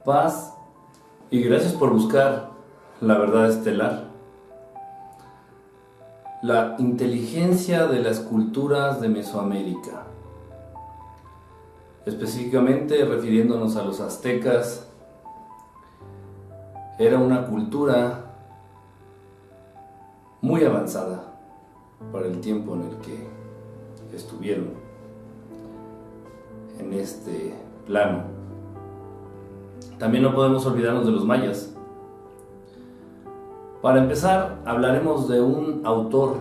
paz y gracias por buscar la verdad estelar. La inteligencia de las culturas de Mesoamérica, específicamente refiriéndonos a los aztecas, era una cultura muy avanzada para el tiempo en el que estuvieron en este plano. También no podemos olvidarnos de los mayas. Para empezar, hablaremos de un autor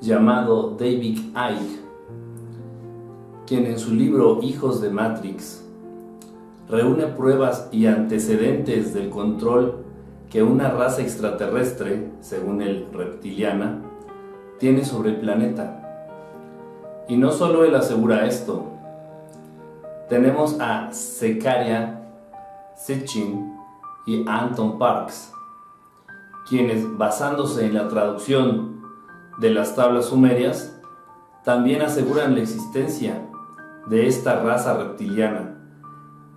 llamado David Icke, quien en su libro Hijos de Matrix reúne pruebas y antecedentes del control que una raza extraterrestre, según él reptiliana, tiene sobre el planeta. Y no solo él asegura esto. Tenemos a Zecharia Sitchin y Anton Parks, quienes, basándose en la traducción de las tablas sumerias, también aseguran la existencia de esta raza reptiliana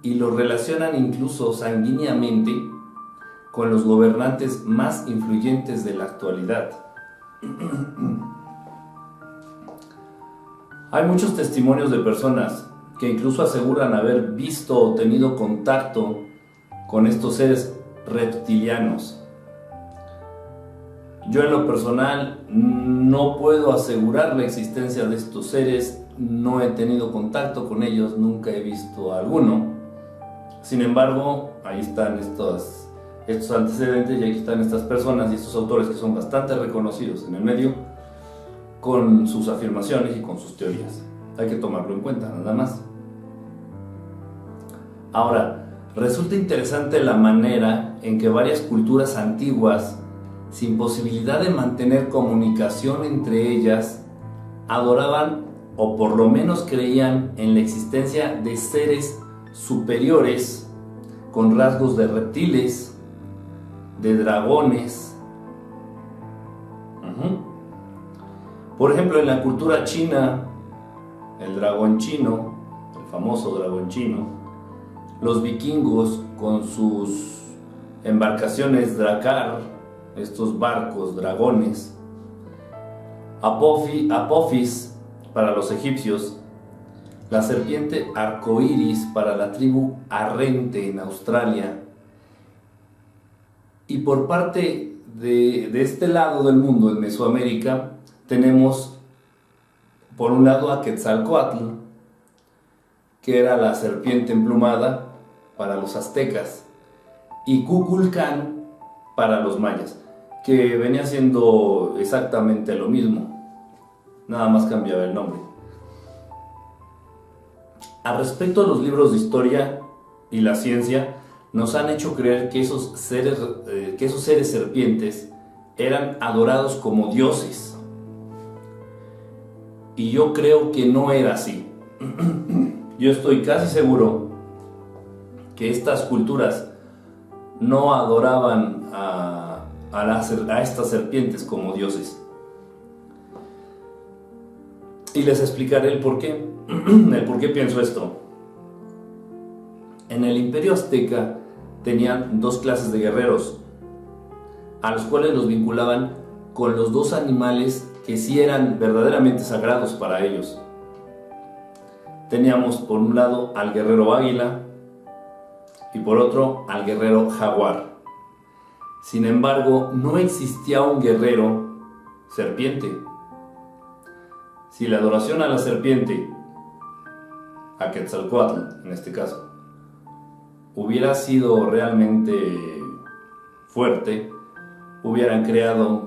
y lo relacionan incluso sanguíneamente con los gobernantes más influyentes de la actualidad. Hay muchos testimonios de personas que incluso aseguran haber visto o tenido contacto con estos seres reptilianos. Yo en lo personal no puedo asegurar la existencia de estos seres, no he tenido contacto con ellos, nunca he visto a alguno. Sin embargo, ahí están estos antecedentes y aquí están estas personas y estos autores que son bastante reconocidos en el medio con sus afirmaciones y con sus teorías. Hay que tomarlo en cuenta, nada más. Ahora, resulta interesante la manera en que varias culturas antiguas, sin posibilidad de mantener comunicación entre ellas, adoraban o por lo menos creían en la existencia de seres superiores con rasgos de reptiles, de dragones. Por ejemplo, en la cultura china, el dragón chino, el famoso dragón chino, los vikingos con sus embarcaciones drakkar, estos barcos dragones, Apophis para los egipcios, la serpiente arcoíris para la tribu Arrente en Australia. Y por parte de este lado del mundo, en Mesoamérica, tenemos por un lado a Quetzalcóatl, que era la serpiente emplumada para los aztecas, y Kukulcán para los mayas, que venía siendo exactamente lo mismo, nada más cambiaba el nombre. Al respecto, los libros de historia y la ciencia nos han hecho creer que esos seres serpientes eran adorados como dioses. Y yo creo que no era así. Yo estoy casi seguro que estas culturas no adoraban a estas serpientes como dioses. Y les explicaré el por qué pienso esto. En el Imperio Azteca tenían dos clases de guerreros, a los cuales los vinculaban con los dos animales que sí eran verdaderamente sagrados para ellos. Teníamos por un lado al guerrero águila y por otro al guerrero jaguar. Sin embargo, no existía un guerrero serpiente. Si la adoración a la serpiente, a Quetzalcóatl en este caso, hubiera sido realmente fuerte, hubieran creado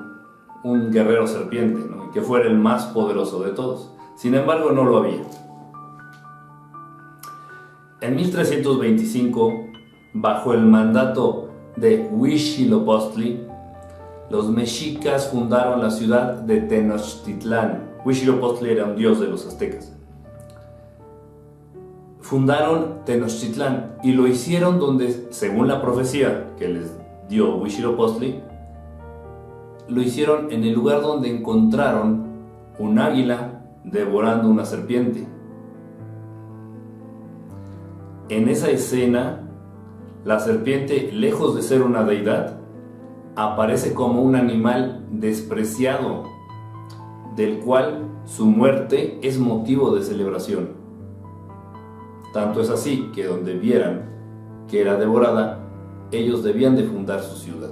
un guerrero serpiente, ¿no? Y que fuera el más poderoso de todos. Sin embargo, no lo había. En 1325, bajo el mandato de Huitzilopochtli, los mexicas fundaron la ciudad de Tenochtitlán. Huitzilopochtli era un dios de los aztecas. Fundaron Tenochtitlán y lo hicieron donde, según la profecía que les dio Huitzilopochtli, lo hicieron en el lugar donde encontraron un águila devorando una serpiente. En esa escena la serpiente, lejos de ser una deidad, aparece como un animal despreciado, del cual su muerte es motivo de celebración. Tanto es así que donde vieran que era devorada, ellos debían de fundar su ciudad.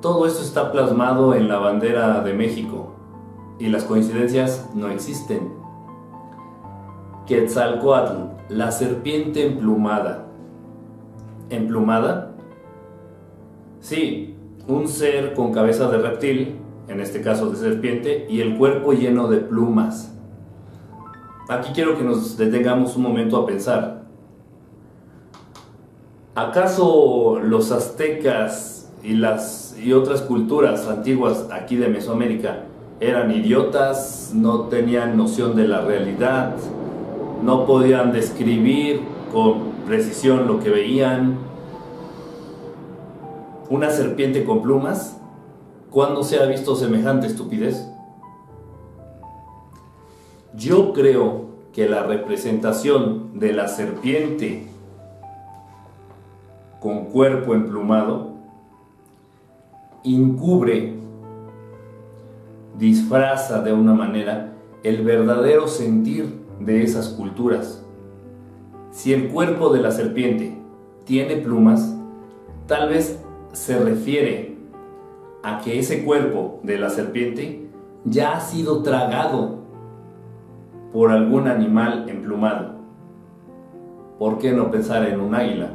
Todo esto está plasmado en la bandera de México, y las coincidencias no existen. Quetzalcóatl, la serpiente emplumada. ¿Emplumada? Sí, un ser con cabeza de reptil, en este caso de serpiente, y el cuerpo lleno de plumas. Aquí quiero que nos detengamos un momento a pensar. ¿Acaso los aztecas y otras culturas antiguas aquí de Mesoamérica eran idiotas, no tenían noción de la realidad, no podían describir con precisión lo que veían? ¿Una serpiente con plumas? ¿Cuándo se ha visto semejante estupidez? Yo creo que la representación de la serpiente con cuerpo emplumado encubre, disfraza de una manera el verdadero sentir de esas culturas. Si el cuerpo de la serpiente tiene plumas, tal vez se refiere a que ese cuerpo de la serpiente ya ha sido tragado por algún animal emplumado. ¿Por qué no pensar en un águila?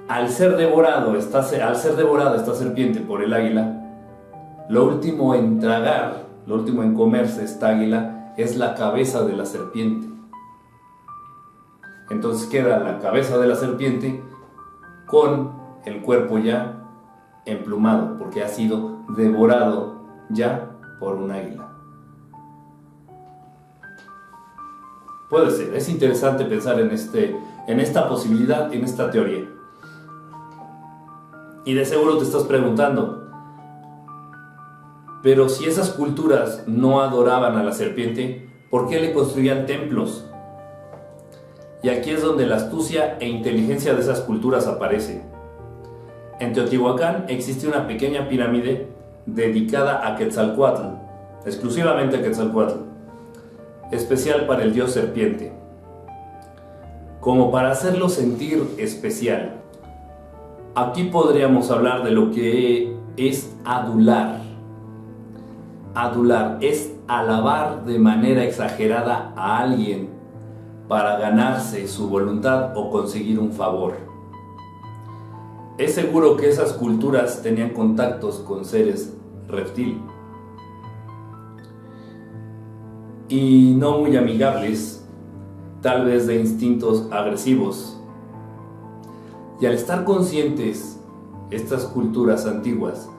Al ser devorada esta serpiente por el águila, lo último en tragar, lo último en comerse esta águila es la cabeza de la serpiente. Entonces queda la cabeza de la serpiente con el cuerpo ya emplumado, porque ha sido devorado ya por un águila. Puede ser, es interesante pensar en esta posibilidad, en esta teoría. Y de seguro te estás preguntando, pero si esas culturas no adoraban a la serpiente, ¿por qué le construían templos? Y aquí es donde la astucia e inteligencia de esas culturas aparece. En Teotihuacán existe una pequeña pirámide dedicada a Quetzalcóatl, exclusivamente a Quetzalcóatl, especial para el dios serpiente, como para hacerlo sentir especial. Aquí podríamos hablar de lo que es adular. Adular es alabar de manera exagerada a alguien para ganarse su voluntad o conseguir un favor. Es seguro que esas culturas tenían contactos con seres reptil y no muy amigables, tal vez de instintos agresivos. Y al estar conscientes estas culturas antiguas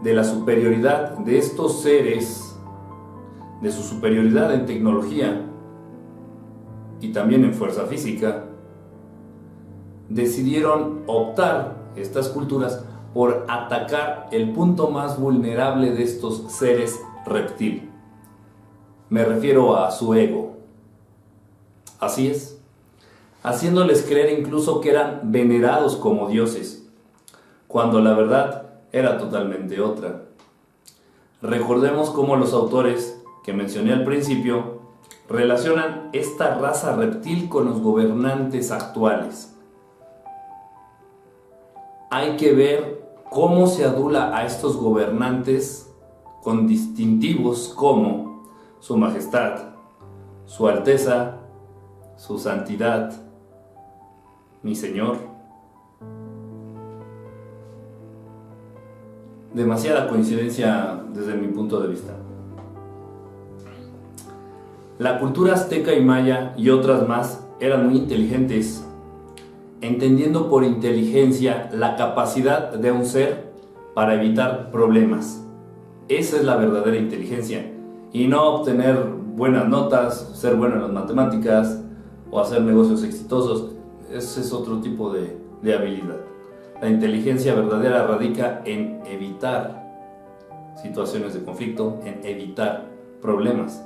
de la superioridad de estos seres, de su superioridad en tecnología y también en fuerza física, decidieron optar estas culturas por atacar el punto más vulnerable de estos seres reptil. Me refiero a su ego. Así es, haciéndoles creer incluso que eran venerados como dioses, cuando la verdad era totalmente otra. Recordemos cómo los autores que mencioné al principio relacionan esta raza reptil con los gobernantes actuales. Hay que ver cómo se adula a estos gobernantes con distintivos como Su Majestad, Su Alteza, Su Santidad, Mi Señor. Demasiada coincidencia desde mi punto de vista. La cultura azteca y maya y otras más eran muy inteligentes, entendiendo por inteligencia la capacidad de un ser para evitar problemas. Esa es la verdadera inteligencia, y no obtener buenas notas, ser bueno en las matemáticas o hacer negocios exitosos. Ese es otro tipo de habilidad. La inteligencia verdadera radica en evitar situaciones de conflicto, en evitar problemas.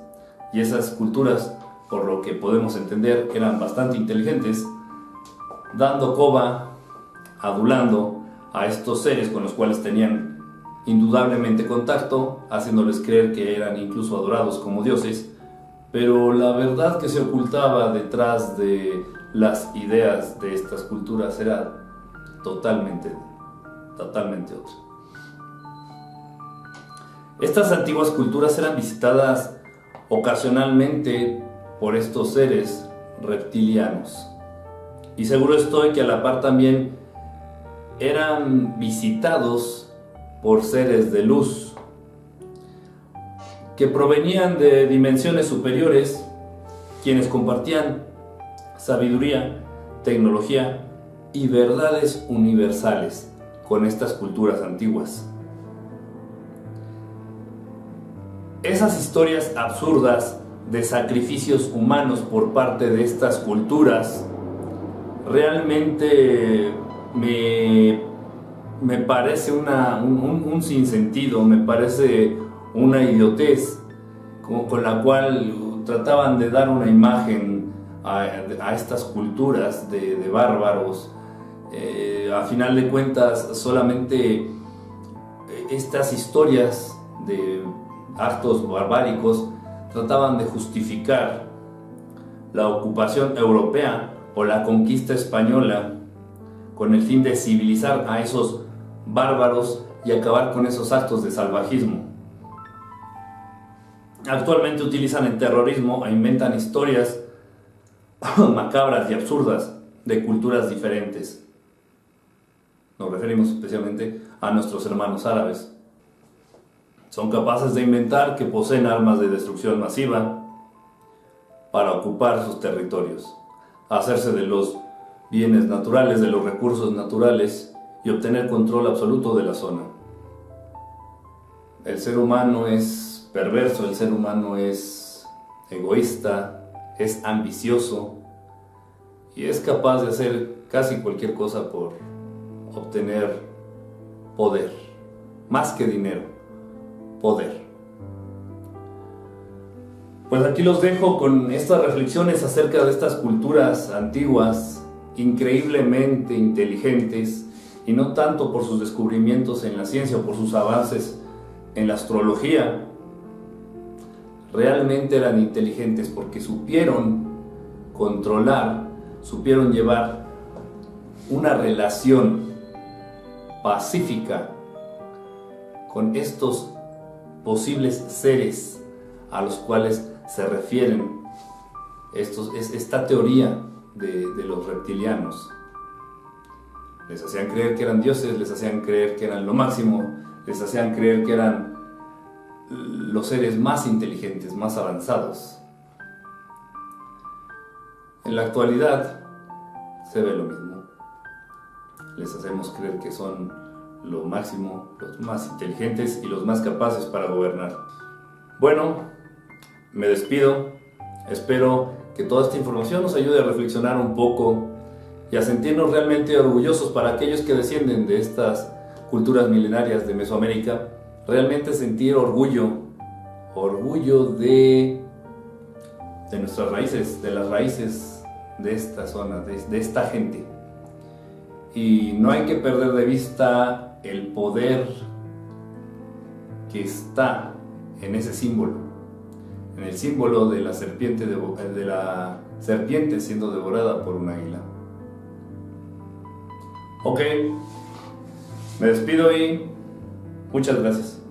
y esas culturas, por lo que podemos entender, eran bastante inteligentes, dando coba, adulando a estos seres con los cuales tenían indudablemente contacto, haciéndoles creer que eran incluso adorados como dioses, pero la verdad que se ocultaba detrás de las ideas de estas culturas era totalmente otra. Estas antiguas culturas eran visitadas ocasionalmente por estos seres reptilianos, y seguro estoy que a la par también eran visitados por seres de luz que provenían de dimensiones superiores, quienes compartían sabiduría, tecnología y verdades universales con estas culturas antiguas. Esas historias absurdas de sacrificios humanos por parte de estas culturas realmente me parece un sinsentido, me parece una idiotez con la cual trataban de dar una imagen a estas culturas de bárbaros. A final de cuentas, solamente estas historias de actos barbáricos trataban de justificar la ocupación europea o la conquista española con el fin de civilizar a esos bárbaros y acabar con esos actos de salvajismo. Actualmente utilizan el terrorismo e inventan historias macabras y absurdas de culturas diferentes. Nos referimos especialmente a nuestros hermanos árabes. Son capaces de inventar que poseen armas de destrucción masiva para ocupar sus territorios, hacerse de los bienes naturales, de los recursos naturales y obtener control absoluto de la zona. El ser humano es perverso, el ser humano es egoísta, es ambicioso y es capaz de hacer casi cualquier cosa por obtener poder, más que dinero, poder. Pues aquí los dejo con estas reflexiones acerca de estas culturas antiguas, increíblemente inteligentes, y no tanto por sus descubrimientos en la ciencia o por sus avances en la astrología. Realmente eran inteligentes porque supieron controlar, supieron llevar una relación pacífica con estos posibles seres a los cuales se refieren esta teoría de los reptilianos. Les hacían creer que eran dioses, les hacían creer que eran lo máximo, les hacían creer que eran los seres más inteligentes, más avanzados. En la actualidad se ve lo mismo. Les hacemos creer que son lo máximo, los más inteligentes y los más capaces para gobernar. Bueno, me despido. Espero que toda esta información nos ayude a reflexionar un poco y a sentirnos realmente orgullosos para aquellos que descienden de estas culturas milenarias de Mesoamérica. Realmente sentir orgullo de nuestras raíces, de las raíces de esta zona, de esta gente. Y no hay que perder de vista el poder que está en ese símbolo, en el símbolo de la serpiente, siendo devorada por un águila. Ok, me despido y muchas gracias.